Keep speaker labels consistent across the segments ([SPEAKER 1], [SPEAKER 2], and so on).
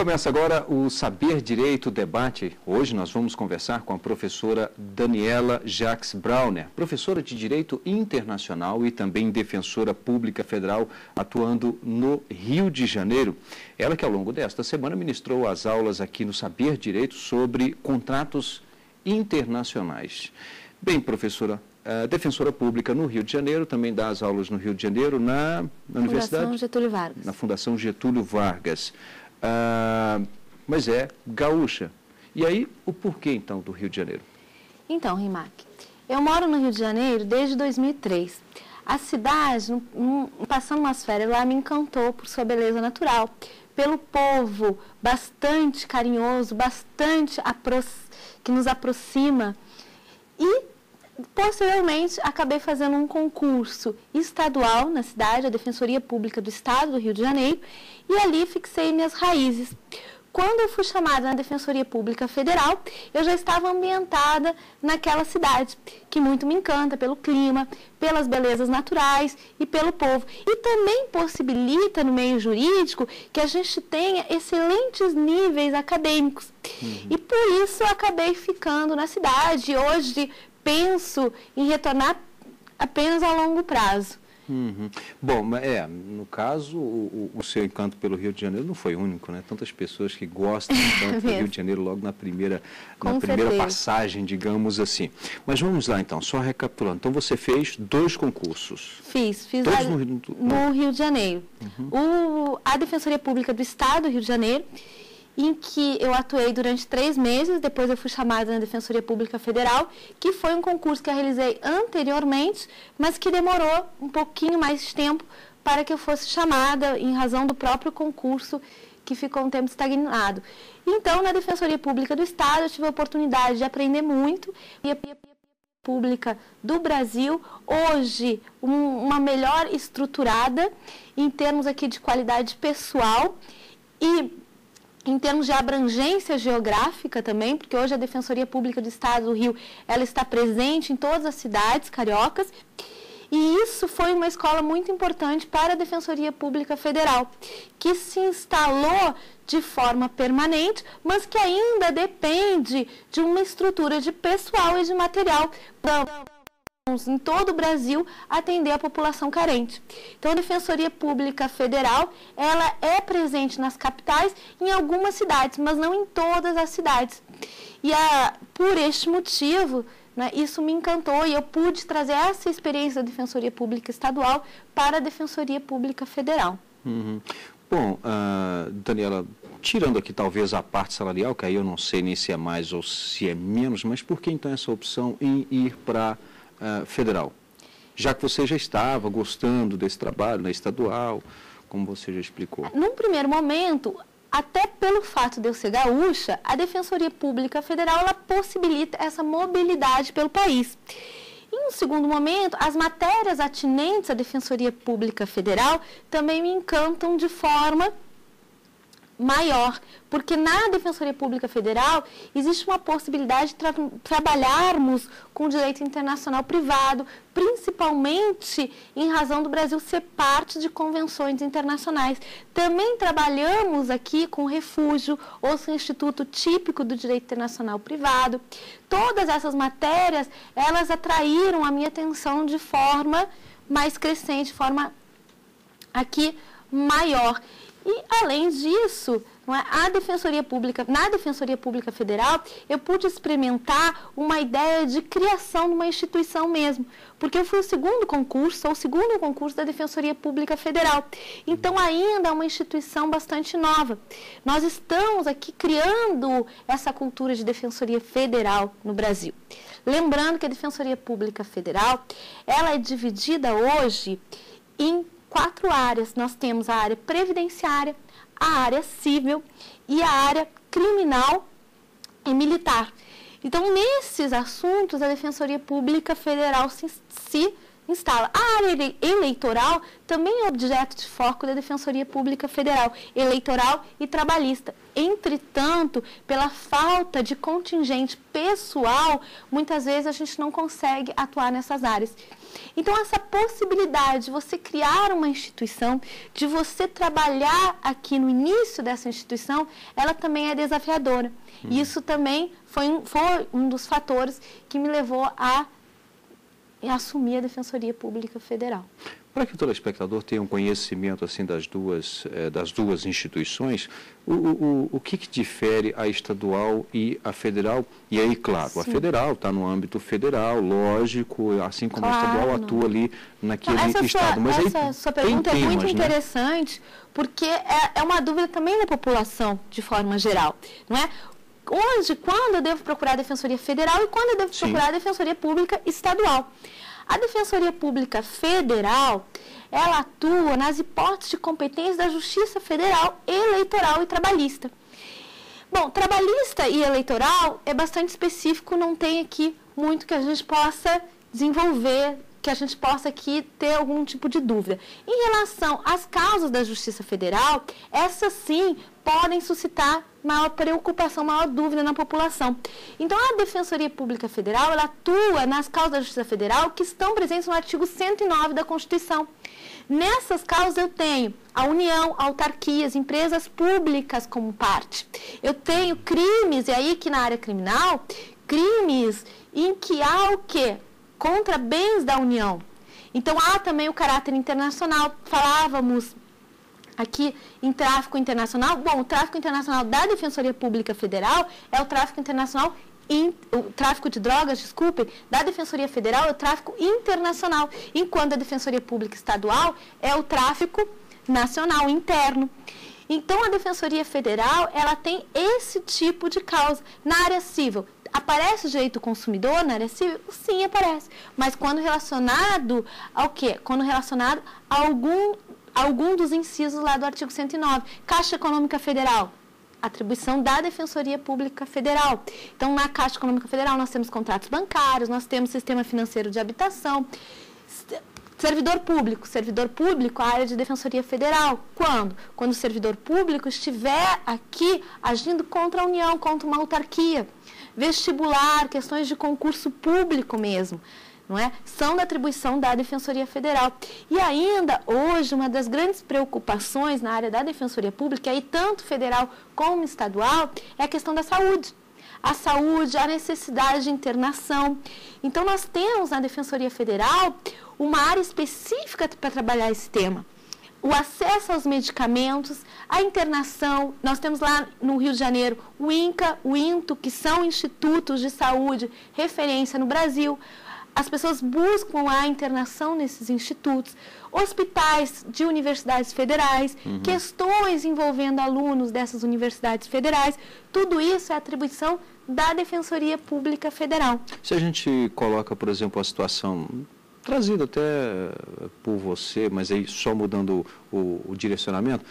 [SPEAKER 1] Começa agora o Saber Direito Debate. Hoje nós vamos conversar com a professora Daniela Jacques Brauner, professora de Direito Internacional e também defensora pública federal, atuando no Rio de Janeiro. Ela que ao longo desta semana ministrou as aulas aqui no Saber Direito sobre contratos internacionais. Bem, professora, defensora pública no Rio de Janeiro, também dá as aulas no Rio de Janeiro na Universidade?
[SPEAKER 2] Fundação Getúlio Vargas.
[SPEAKER 1] Na Fundação Getúlio Vargas. Mas é gaúcha. E aí, o porquê, então, do Rio de Janeiro?
[SPEAKER 2] Então, Rimac, eu moro no Rio de Janeiro desde 2003. A cidade, passando umas férias lá, me encantou por sua beleza natural, pelo povo bastante carinhoso, bastante que nos aproxima. E, posteriormente, acabei fazendo um concurso estadual na cidade, a Defensoria Pública do Estado do Rio de Janeiro, e ali fixei minhas raízes. Quando eu fui chamada na Defensoria Pública Federal, eu já estava ambientada naquela cidade, que muito me encanta pelo clima, pelas belezas naturais e pelo povo. E também possibilita no meio jurídico que a gente tenha excelentes níveis acadêmicos. E por isso eu acabei ficando na cidade. Hoje penso em retornar apenas a longo prazo.
[SPEAKER 1] Bom, no caso, o seu encanto pelo Rio de Janeiro não foi único, né? Tantas pessoas que gostam tanto do Rio de Janeiro logo na primeira passagem, digamos assim. Mas vamos lá, então, só recapitulando. Então, você fez 2 concursos.
[SPEAKER 2] Fiz
[SPEAKER 1] todos
[SPEAKER 2] no Rio de Janeiro. A Defensoria Pública do Estado do Rio de Janeiro, em que eu atuei durante 3 meses, depois eu fui chamada na Defensoria Pública Federal, que foi um concurso que eu realizei anteriormente, mas que demorou um pouquinho mais de tempo para que eu fosse chamada, em razão do próprio concurso, que ficou um tempo estagnado. Então, na Defensoria Pública do Estado, eu tive a oportunidade de aprender muito, e a Pública do Brasil, hoje, uma melhor estruturada, em termos aqui de qualidade pessoal, e em termos de abrangência geográfica também, porque hoje a Defensoria Pública do Estado do Rio, ela está presente em todas as cidades cariocas, e isso foi uma escola muito importante para a Defensoria Pública Federal, que se instalou de forma permanente, mas que ainda depende de uma estrutura de pessoal e de material em todo o Brasil atender a população carente. Então, a Defensoria Pública Federal, ela é presente nas capitais, em algumas cidades, mas não em todas as cidades. E por este motivo, né, isso me encantou e eu pude trazer essa experiência da Defensoria Pública Estadual para a Defensoria Pública Federal.
[SPEAKER 1] Bom, Daniela, tirando aqui talvez a parte salarial, que aí eu não sei nem se é mais ou se é menos, mas por que então essa opção em ir para federal? Já que você já estava gostando desse trabalho na estadual, como você já explicou.
[SPEAKER 2] Num primeiro momento, até pelo fato de eu ser gaúcha, a Defensoria Pública Federal ela possibilita essa mobilidade pelo país. Em um segundo momento, as matérias atinentes à Defensoria Pública Federal também me encantam de forma maior, porque na Defensoria Pública Federal existe uma possibilidade de trabalharmos com o direito internacional privado, principalmente em razão do Brasil ser parte de convenções internacionais. Também trabalhamos aqui com refúgio, ou com instituto típico do direito internacional privado. Todas essas matérias, elas atraíram a minha atenção de forma mais crescente, de forma aqui maior. E, além disso, na Defensoria Pública Federal, eu pude experimentar uma ideia de criação de uma instituição mesmo, porque eu fui o segundo concurso da Defensoria Pública Federal. Então, ainda é uma instituição bastante nova. Nós estamos aqui criando essa cultura de Defensoria Federal no Brasil. Lembrando que a Defensoria Pública Federal, ela é dividida hoje em 4 áreas. Nós temos a área previdenciária, a área civil e a área criminal e militar. Então, nesses assuntos, a Defensoria Pública Federal se instala. A área eleitoral também é objeto de foco da Defensoria Pública Federal, eleitoral e trabalhista. Entretanto, pela falta de contingente pessoal, muitas vezes a gente não consegue atuar nessas áreas. Então, essa possibilidade de você criar uma instituição, de você trabalhar aqui no início dessa instituição, ela também é desafiadora. E isso também foi um dos fatores que me levou a assumir a Defensoria Pública Federal.
[SPEAKER 1] Para que o telespectador tenha um conhecimento assim das duas instituições, o que difere a estadual e a federal? E aí, claro,
[SPEAKER 2] Sim.
[SPEAKER 1] A federal está no âmbito federal, lógico, assim como a estadual atua ali naquele estado. Mas
[SPEAKER 2] essa sua pergunta é muito interessante, porque é uma dúvida também da população, de forma geral, não é? Hoje, quando eu devo procurar a Defensoria Federal e quando eu devo procurar a Defensoria Pública Estadual? A Defensoria Pública Federal, ela atua nas hipóteses de competência da Justiça Federal, eleitoral e trabalhista. Bom, trabalhista e eleitoral é bastante específico, não tem aqui muito que a gente possa desenvolver, que a gente possa aqui ter algum tipo de dúvida. Em relação às causas da Justiça Federal, essas sim podem suscitar maior preocupação, maior dúvida na população. Então, a Defensoria Pública Federal, ela atua nas causas da Justiça Federal que estão presentes no artigo 109 da Constituição. Nessas causas eu tenho a União, autarquias, empresas públicas como parte. Eu tenho crimes, e aí que na área criminal, crimes em que há o quê? Contra bens da União. Então, há também o caráter internacional. Falávamos aqui em tráfico internacional. Bom, o tráfico internacional da Defensoria Pública Federal é o tráfico internacional, o tráfico de drogas, desculpe, da Defensoria Federal é o tráfico internacional, enquanto a Defensoria Pública Estadual é o tráfico nacional, interno. Então, a Defensoria Federal, ela tem esse tipo de causa. Na área civil, aparece o direito do consumidor na área civil? Sim, aparece. Mas quando relacionado ao quê? Quando relacionado a algum dos incisos lá do artigo 109. Caixa Econômica Federal, atribuição da Defensoria Pública Federal. Então, na Caixa Econômica Federal, nós temos contratos bancários, nós temos sistema financeiro de habitação. Servidor público, a área de Defensoria Federal. Quando? Quando o servidor público estiver aqui agindo contra a União, contra uma autarquia. Vestibular, questões de concurso público mesmo, não é? São da atribuição da Defensoria Federal. E ainda, hoje, uma das grandes preocupações na área da Defensoria Pública, aí tanto federal como estadual, é a questão da saúde. A saúde, a necessidade de internação. Então, nós temos na Defensoria Federal uma área específica para trabalhar esse tema. O acesso aos medicamentos, a internação, nós temos lá no Rio de Janeiro o INCA, o INTO, que são institutos de saúde, referência no Brasil. As pessoas buscam a internação nesses institutos, hospitais de universidades federais, questões envolvendo alunos dessas universidades federais, tudo isso é atribuição da Defensoria Pública Federal.
[SPEAKER 1] Se a gente coloca, por exemplo, a situação trazida até por você, mas aí só mudando o direcionamento,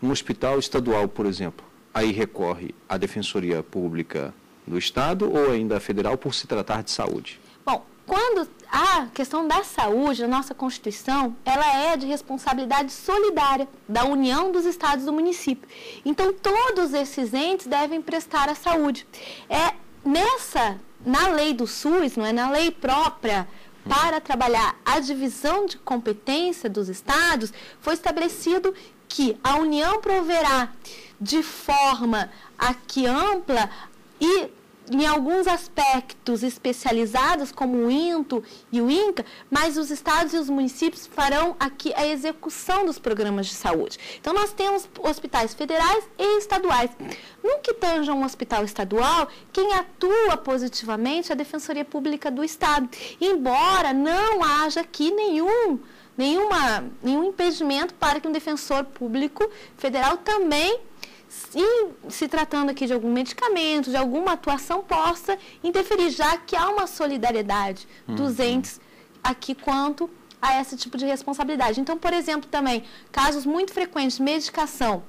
[SPEAKER 1] um hospital estadual, por exemplo, aí recorre à Defensoria Pública do Estado ou ainda a federal por se tratar de saúde?
[SPEAKER 2] Bom, quando a questão da saúde, a nossa Constituição, ela é de responsabilidade solidária da União dos Estados e do município. Então, todos esses entes devem prestar a saúde. Na lei do SUS, não é na lei própria para trabalhar a divisão de competência dos estados, foi estabelecido que a União proverá de forma aqui ampla e em alguns aspectos especializados, como o INTO e o INCA, mas os estados e os municípios farão aqui a execução dos programas de saúde. Então, nós temos hospitais federais e estaduais. No que tange a um hospital estadual, quem atua positivamente é a Defensoria Pública do Estado, embora não haja aqui nenhum impedimento para que um defensor público federal também, se tratando aqui de algum medicamento, de alguma atuação, possa interferir, já que há uma solidariedade dos entes aqui quanto a esse tipo de responsabilidade. Então, por exemplo, também, casos muito frequentes de medicação,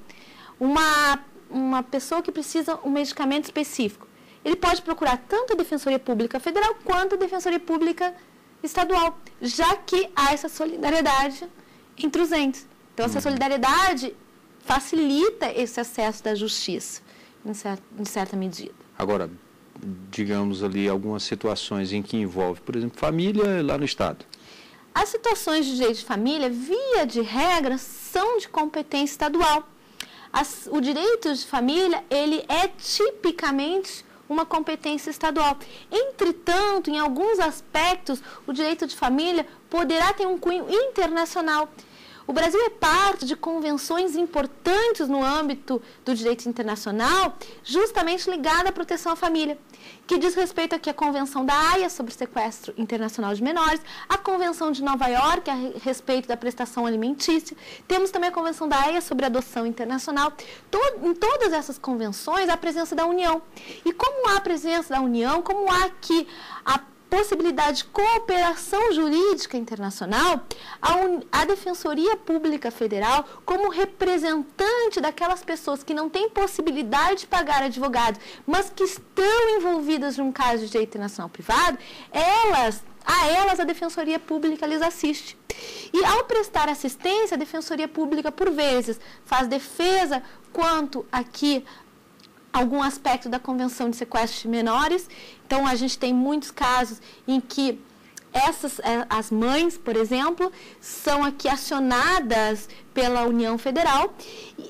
[SPEAKER 2] uma pessoa que precisa um medicamento específico, ele pode procurar tanto a Defensoria Pública Federal quanto a Defensoria Pública Estadual, já que há essa solidariedade entre os entes. Então, essa solidariedade facilita esse acesso da justiça, em certa medida.
[SPEAKER 1] Agora, digamos ali, algumas situações em que envolve, por exemplo, família lá no Estado.
[SPEAKER 2] as situações de direito de família, via de regra, são de competência estadual. O direito de família, ele é tipicamente uma competência estadual. Entretanto, em alguns aspectos, o direito de família poderá ter um cunho internacional. O Brasil é parte de convenções importantes no âmbito do direito internacional, justamente ligada à proteção à família, que diz respeito aqui à Convenção da Haia sobre sequestro internacional de menores, a Convenção de Nova York a respeito da prestação alimentícia, temos também a Convenção da Haia sobre adoção internacional. Em todas essas convenções, há a presença da União. E como há a presença da União, como há aqui a possibilidade de cooperação jurídica internacional, a Defensoria Pública Federal, como representante daquelas pessoas que não têm possibilidade de pagar advogado, mas que estão envolvidas num caso de direito internacional privado, a elas a Defensoria Pública lhes assiste. E ao prestar assistência, a Defensoria Pública, por vezes, faz defesa quanto aqui algum aspecto da Convenção de Sequestro de Menores. Então, a gente tem muitos casos em que as mães, por exemplo, são aqui acionadas pela União Federal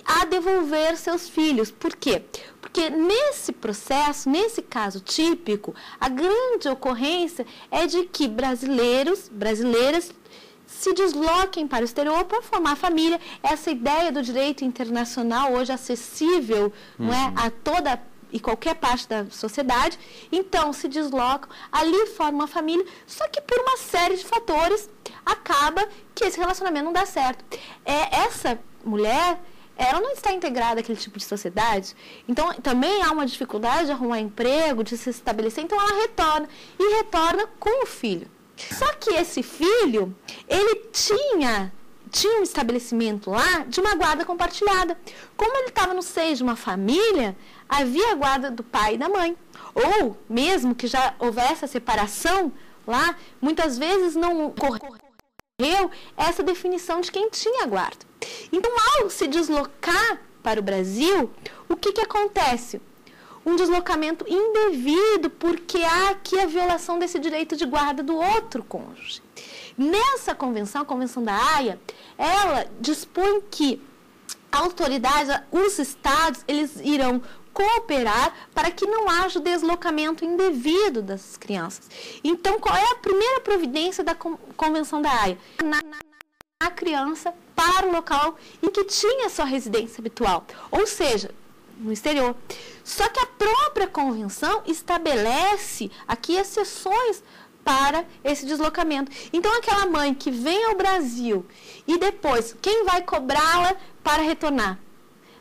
[SPEAKER 2] a devolver seus filhos. Por quê? Porque nesse processo, nesse caso típico, a grande ocorrência é de que brasileiras se desloquem para o exterior para formar família. Essa ideia do direito internacional hoje acessível, não é, a toda e qualquer parte da sociedade. Então, se deslocam, ali formam uma família, só que por uma série de fatores acaba que esse relacionamento não dá certo. Essa mulher, ela não está integrada àquele tipo de sociedade, então também há uma dificuldade de arrumar emprego, de se estabelecer, então ela retorna, e retorna com o filho. Só que esse filho, ele tinha um estabelecimento lá de uma guarda compartilhada. Como ele estava no seio de uma família, havia a guarda do pai e da mãe. Ou, mesmo que já houvesse a separação lá, muitas vezes não ocorreu essa definição de quem tinha a guarda. Então, ao se deslocar para o Brasil, o que acontece? Um deslocamento indevido, porque há aqui a violação desse direito de guarda do outro cônjuge. Nessa convenção, a Convenção da Haia, ela dispõe que a autoridade, os estados, eles irão cooperar para que não haja o deslocamento indevido das crianças. Então, qual é a primeira providência da Convenção da Haia? A criança para o local em que tinha sua residência habitual, ou seja, no exterior. Só que a própria convenção estabelece aqui exceções para esse deslocamento. Então, aquela mãe que vem ao Brasil e depois, quem vai cobrá-la para retornar?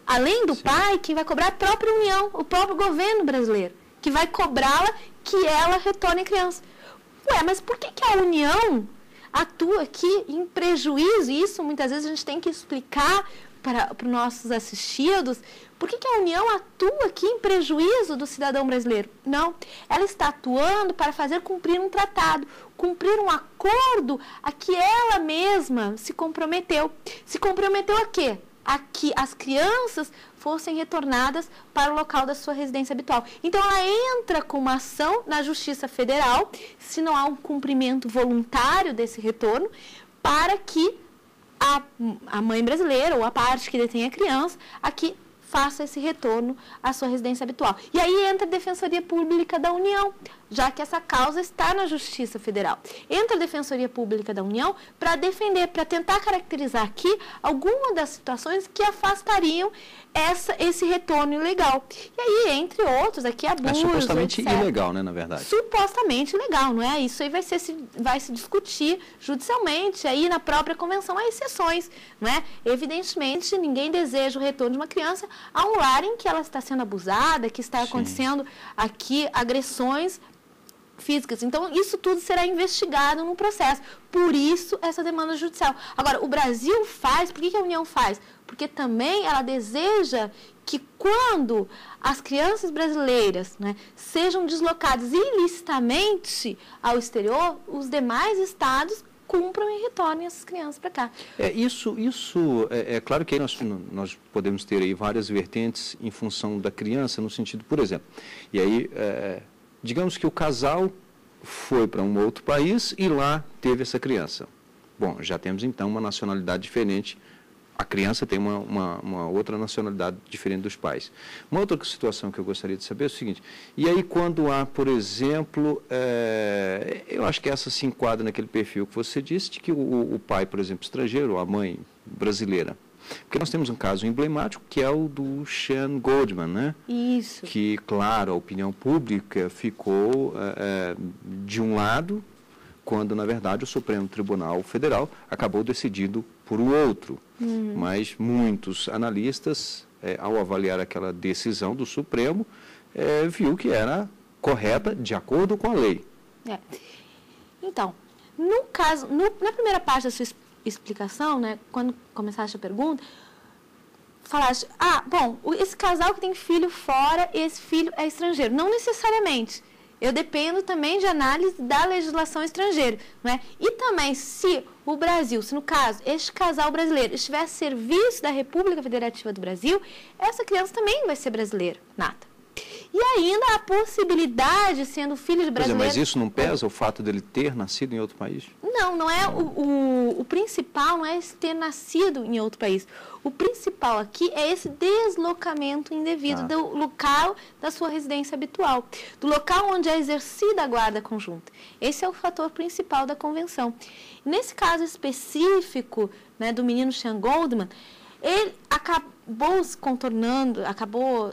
[SPEAKER 2] Além do pai, quem vai cobrar é a própria União, o próprio governo brasileiro, que vai cobrá-la que ela retorne a criança. Ué, mas por que a União atua aqui em prejuízo? Isso muitas vezes a gente tem que explicar para os nossos assistidos. Por que a União atua aqui em prejuízo do cidadão brasileiro? Não, ela está atuando para fazer cumprir um tratado, cumprir um acordo a que ela mesma se comprometeu. Se comprometeu a quê? A que as crianças fossem retornadas para o local da sua residência habitual. Então, ela entra com uma ação na Justiça Federal, se não há um cumprimento voluntário desse retorno, para que a mãe brasileira ou a parte que detém a criança aqui faça esse retorno à sua residência habitual. E aí entra a Defensoria Pública da União, já que essa causa está na Justiça Federal. Entra a Defensoria Pública da União para defender, para tentar caracterizar aqui algumas das situações que afastariam esse retorno ilegal. E aí, entre outros, aqui abusos,
[SPEAKER 1] supostamente
[SPEAKER 2] etc.
[SPEAKER 1] ilegal, né, na verdade?
[SPEAKER 2] Supostamente ilegal, não é? Isso aí vai se discutir judicialmente, aí na própria convenção há exceções, não é? Evidentemente, ninguém deseja o retorno de uma criança a um lar em que ela está sendo abusada, que está acontecendo aqui agressões físicas. Então, isso tudo será investigado no processo. Por isso, essa demanda judicial. Agora, o Brasil faz, por que a União faz? Porque também ela deseja que quando as crianças brasileiras, né, sejam deslocadas ilicitamente ao exterior, os demais estados cumpram e retornem essas crianças para cá.
[SPEAKER 1] Isso é claro que nós podemos ter aí várias vertentes em função da criança, no sentido, por exemplo, e aí, digamos que o casal foi para um outro país e lá teve essa criança. Bom, já temos então uma nacionalidade diferente. A criança tem uma outra nacionalidade diferente dos pais. Uma outra situação que eu gostaria de saber é o seguinte, e aí quando há, por exemplo, eu acho que essa se enquadra naquele perfil que você disse, de que o pai, por exemplo, estrangeiro, ou a mãe brasileira. Porque nós temos um caso emblemático, que é o do Sean Goldman, né?
[SPEAKER 2] Isso.
[SPEAKER 1] Que, claro, a opinião pública ficou de um lado, quando, na verdade, o Supremo Tribunal Federal acabou decidindo por o outro. Mas muitos analistas, ao avaliar aquela decisão do Supremo, viu que era correta de acordo com a lei.
[SPEAKER 2] Então, no caso, na primeira parte da sua explicação, né, quando começaste a pergunta, falaste, bom, esse casal que tem filho fora, esse filho é estrangeiro. Não necessariamente. Eu dependo também de análise da legislação estrangeira, não é? E também, se o Brasil, se no caso, este casal brasileiro estiver a serviço da República Federativa do Brasil, essa criança também vai ser brasileira, nata. E ainda a possibilidade, sendo filho de brasileiro...
[SPEAKER 1] Mas isso não pesa, o fato dele ter nascido em outro país?
[SPEAKER 2] Não é o principal não é ter nascido em outro país. O principal aqui é esse deslocamento indevido do local da sua residência habitual, do local onde é exercida a guarda conjunta. Esse é o fator principal da convenção. Nesse caso específico, né, do menino Sean Goldman, ele acabou se contornando,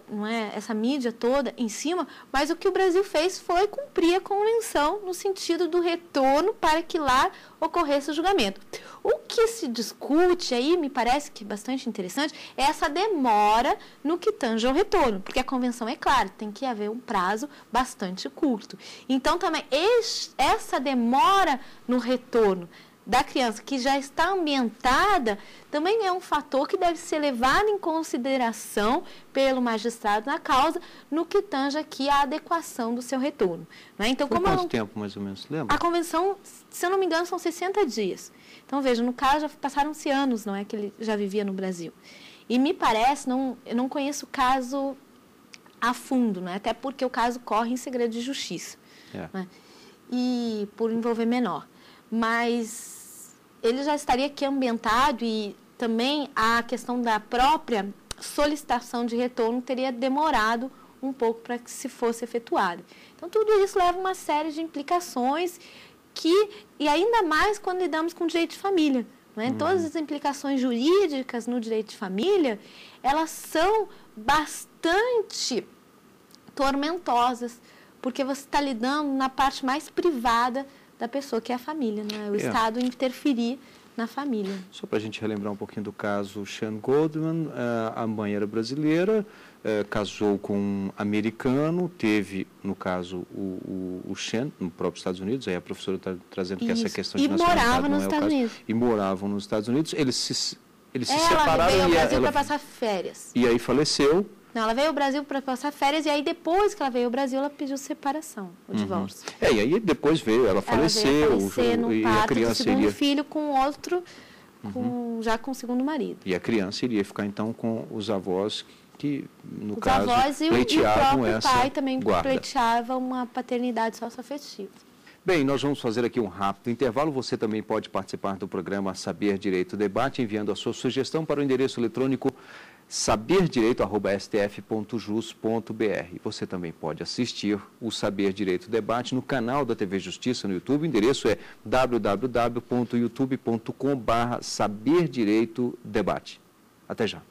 [SPEAKER 2] não é, essa mídia toda em cima, mas o que o Brasil fez foi cumprir a convenção no sentido do retorno para que lá ocorresse o julgamento. O que se discute aí, me parece que é bastante interessante, é essa demora no que tange ao retorno, porque a convenção é clara, tem que haver um prazo bastante curto. Então, também, essa demora no retorno da criança que já está ambientada, também é um fator que deve ser levado em consideração pelo magistrado na causa, no que tange aqui a adequação do seu retorno. Né? Então,
[SPEAKER 1] Por quanto tempo, mais ou menos, lembra?
[SPEAKER 2] A convenção, se eu não me engano, são 60 dias. Então, veja, no caso, já passaram-se anos, não é, que ele já vivia no Brasil. E me parece, eu não conheço o caso a fundo, né? Até porque o caso corre em segredo de justiça. Né? E por envolver menor. Mas ele já estaria aqui ambientado e também a questão da própria solicitação de retorno teria demorado um pouco para que se fosse efetuada. Então, tudo isso leva uma série de implicações e ainda mais quando lidamos com direito de família. Né? Todas as implicações jurídicas no direito de família, elas são bastante tormentosas, porque você está lidando na parte mais privada da pessoa, que é a família, né? O Estado interferir na família.
[SPEAKER 1] Só para a gente relembrar um pouquinho do caso Sean Goldman, a mãe era brasileira, casou com um americano, teve, no caso, o Sean, no próprio Estados Unidos, aí a professora está trazendo que essa questão de nacionalidade não é o caso. E moravam nos Estados Unidos, eles se separaram.
[SPEAKER 2] Ela veio ao Brasil para passar férias.
[SPEAKER 1] E aí faleceu.
[SPEAKER 2] Não, ela veio ao Brasil para passar férias e aí depois que ela veio ao Brasil, ela pediu separação, o divórcio.
[SPEAKER 1] E aí depois ela faleceu,
[SPEAKER 2] e
[SPEAKER 1] a criança
[SPEAKER 2] segundo
[SPEAKER 1] iria...
[SPEAKER 2] filho com outro, já com o segundo marido.
[SPEAKER 1] E a criança iria ficar então com os avós que, no
[SPEAKER 2] os
[SPEAKER 1] caso,
[SPEAKER 2] avós
[SPEAKER 1] pleiteavam
[SPEAKER 2] e o próprio pai também
[SPEAKER 1] guarda.
[SPEAKER 2] pleiteava uma paternidade socioafetiva.
[SPEAKER 1] Bem, nós vamos fazer aqui um rápido intervalo. Você também pode participar do programa Saber Direito Debate, enviando a sua sugestão para o endereço eletrônico saberdireito@stf.jus.br. Você também pode assistir o Saber Direito Debate no canal da TV Justiça no YouTube. O endereço é www.youtube.com/saberdireitodebate. Até já.